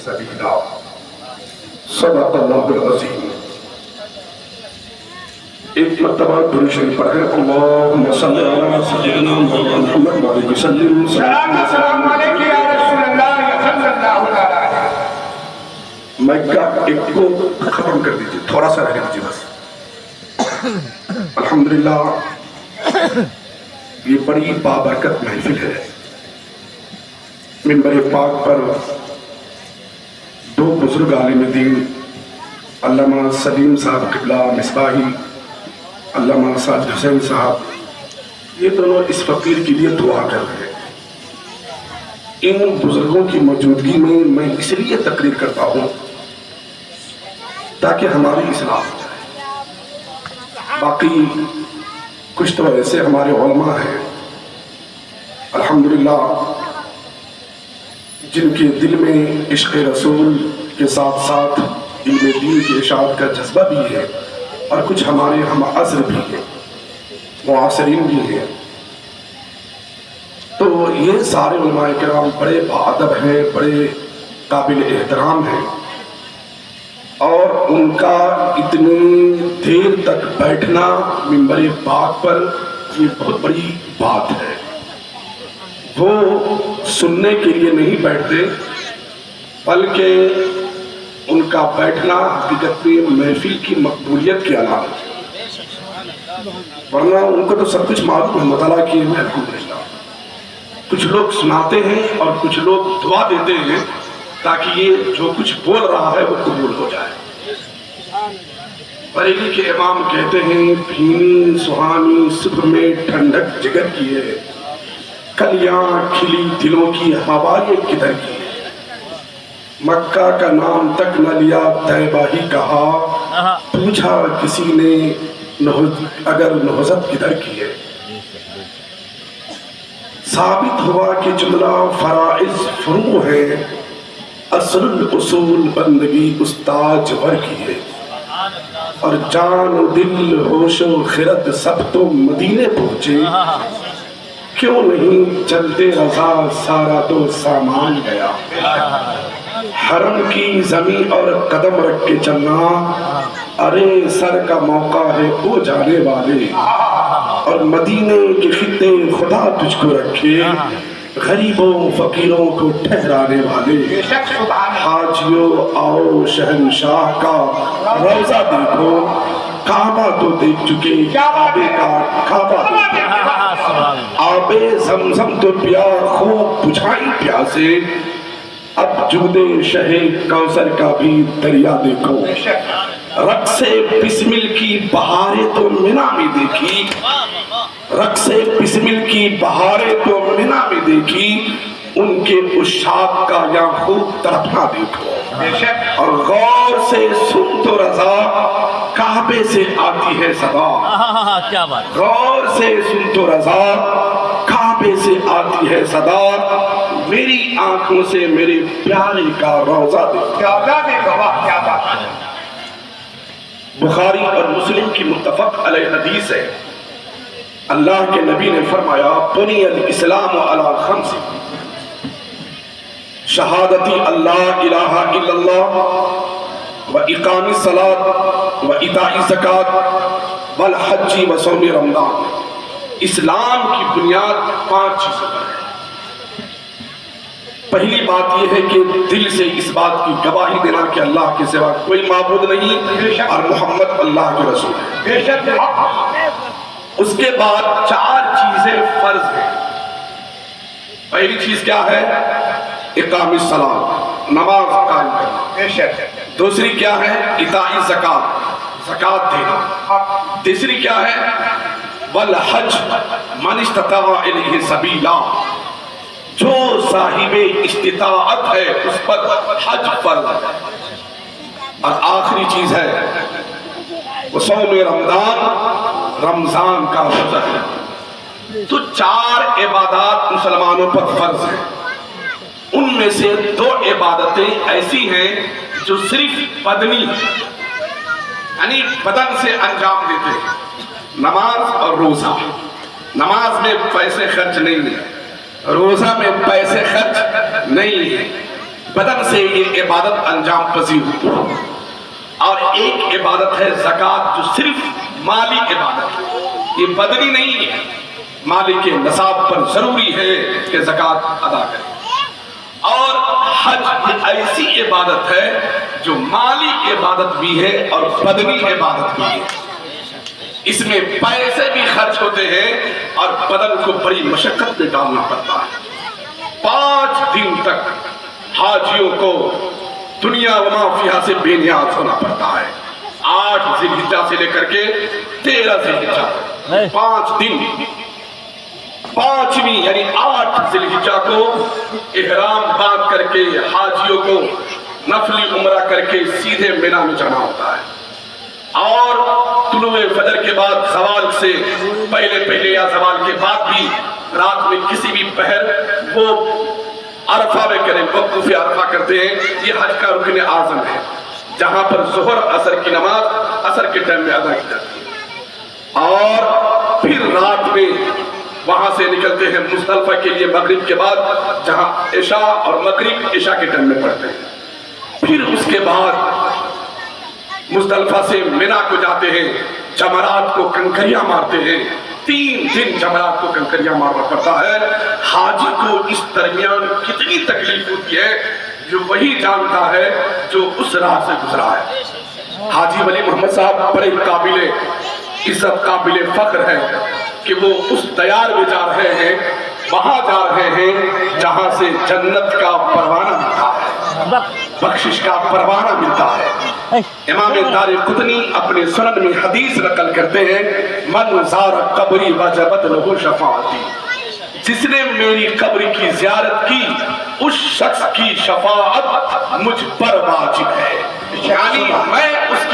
سبيلا صدق الله العظيم. ایک مرتبہ درود شریف پڑھیں. اللهم صل على سيدنا محمد وعلى وسلم. السلام علیکم یا رسول اللہ صلی اللہ علیہ وسلم. مائک کا ایک کو ختم کر دیجیے, تھوڑا سا رہنے دیجیے بس. الحمدللہ یہ بڑی بابرکت محفل ہے. منبر پاک پر دو بزرگ عالم دین علامہ سلیم صاحب قبلہ مصباحی, علامہ ساجد حسین صاحب, یہ دونوں اس فقیر کے لیے دعا کر رہے ہیں. ان بزرگوں کی موجودگی میں اس لیے تقریر کرتا ہوں تاکہ ہماری اصلاح ہو جائے. باقی کچھ تو ایسے ہمارے علماء ہیں الحمدللہ جن کے دل میں عشق رسول کے ساتھ ساتھ علم دین کی اشاعت کا جذبہ بھی ہے, اور کچھ ہمارے ہم عصر بھی ہیں, معاصرین بھی ہیں. تو یہ سارے علماء کرام بڑے باادب ہیں, بڑے قابل احترام ہیں, اور ان کا اتنی دیر تک بیٹھنا منبر پاک پر یہ بہت بڑی بات ہے. وہ سننے کے لیے نہیں بیٹھتے بلکہ ان کا بیٹھنا حقیقت میں محفل کی مقبولیت کی علامت ہے. ورنہ ان کو تو سب کچھ معلوم ہے, مطالعہ کیے ہوئے الحمدللہ. کچھ لوگ سناتے ہیں اور کچھ لوگ دعا دیتے ہیں تاکہ یہ جو کچھ بول رہا ہے وہ قبول ہو جائے. بریلی کے امام کہتے ہیں بھینی سہانی صبح میں ٹھنڈک جگر کی ہے, کلیاں کھلی دلوں کی ہوا یہ کدھر کی ہے. مکہ کا نام تک نہ لیا طیبہ ہی کہا, پوچھا کسی نے اگر نہضت کدھر کی ہے. ثابت ہوا کہ جملہ فرائض فروع ہے, اصل الاصول بندگی استاج ور کی ہے. اور جان و دل ہوش و خرد سب تو مدینے پہنچے, کیوں نہیں چلتے رضا سارا تو سامان گیا. حرم کی زمین اور قدم رکھ کے چلنا, ارے سر کا موقع ہے وہ جانے والے. اور مدینے کے خطے خدا تجھ کو رکھے, غریبوں فقیروں کو ٹھہرانے والے. حاجیوں آؤ شہنشاہ کا روضہ دیکھو, کعبہ تو دیکھ چکے کعبے کا کعبہ دیکھو. آب زمزم تو پیا خوب بجھائی پیاسے, اب جود شہ کوثر کا بھی دریا دیکھو. رقص بسمل کی بہاریں تو منا میں دیکھی, رقص بسمل کی بہاریں تو منا میں دیکھی, ان کے عشاق کا یہاں خوب تڑپنا دیکھو. اور غور سے سن تو رضا کعبے سے آتی ہے صدا. غور سے سن تو رضا کعبے سے آتی ہے صدا, میری آنکھوں سے میرے پیارے کا روضہ دیکھو. بخاری اور مسلم کی متفق علیہ حدیث ہے, اللہ کے نبی نے فرمایا بنی الاسلام علی خمس, شہادتی اللہ الہ الا اللہ و اقام الصلاۃ و ایتاء الزکوٰۃ والحج و صوم رمضان. اسلام کی بنیاد 5 چیزوں پر ہے. پہلی بات یہ ہے کہ دل سے اس بات کی گواہی دینا کہ اللہ کے سوا کوئی معبود نہیں اور محمد اللہ کے رسول ہے. اس کے بعد 4 چیزیں فرض ہیں. پہلی چیز کیا ہے؟ اقام الصلاۃ, نماز قائم کرنا. دوسری کیا ہے؟ ایتاء الزکوٰۃ, زکوٰۃ دینا. تیسری کیا ہے؟ والحج من استطاع الیہ سبیلا, جو صاحب استطاعت ہے اس پر حج فرض ہے. اور آخری چیز ہے صوم رمضان, رمضان کا روزہ ہے. تو 4 عبادات مسلمانوں پر فرض ہیں. ان میں سے 2 عبادتیں ایسی ہیں جو صرف بدنی یعنی بدن سے انجام دیتے ہیں, نماز اور روزہ. نماز میں پیسے خرچ نہیں ہیں, روزہ میں پیسے خرچ نہیں ہیں, بدن سے یہ عبادت انجام پذیر ہوتی ہے. اور ایک عبادت ہے زکوٰۃ، جو صرف مالی عبادت ہے، یہ بدنی نہیں ہے. مالی کے نصاب پر ضروری ہے کہ زکوٰۃ ادا کریں. اور حج یہ ایسی عبادت ہے جو مالی عبادت بھی ہے اور بدنی عبادت بھی ہے. اس میں پیسے بھی خرچ ہوتے ہیں اور بدن کو بڑی مشقت میں ڈالنا پڑتا ہے. 5 دن تک حاجیوں کو دنیا و ما فیہا سے بے نیاز ہونا پڑتا ہے. 8 ذی الحجہ سے لے کر کے 13 ذی الحجہ 5 دن. 5ویں یعنی 8 ذی الحجہ کو احرام باندھ کر کے حاجیوں کو نفلی عمرہ کر کے سیدھے مینا میں جانا ہوتا ہے. اور طلوع فجر کے بعد زوال سے پہلے یا زوال کے بعد بھی رات میں کسی بھی پہر وہ عرفہ میں کریں، وقوف عرفہ کرتے ہیں. یہ حج کا رکن اعظم ہے جہاں پر ظہر عصر کی نماز عصر کے ٹائم میں ادا کی جاتی ہے. اور پھر رات میں وہاں سے نکلتے ہیں مزدلفہ کے لیے مغرب کے بعد، جہاں عشاء اور مغرب عشاء کے ٹائم میں پڑھتے ہیں. پھر اس کے بعد مزدلفہ سے مینا کو جاتے ہیں، جمرات کو کنکریاں مارتے ہیں. 3 دن جمرات کو کنکریاں مارنا پڑتا ہے. حاجی کو اس درمیان کتنی تکلیف ہوتی ہے جو وہی جانتا ہے جو اس راہ سے گزرا ہے. حاجی ولی محمد صاحب بڑے قابل عزت قابل فخر ہے کہ وہ اس دیار میں جا رہے ہیں، وہاں جا رہے ہیں جہاں سے جنت کا پروانہ ملتا ہے، بخشش کا پروانہ ملتا ہے. امام دارقطنی اپنے سنن میں حدیث نقل کرتے ہیں، من زار قبری وجبت لہ شفاعتی، جس نے میری قبر کی زیارت کی اس شخص کی شفاعت مجھ پر واجب ہے. یعنی میں اس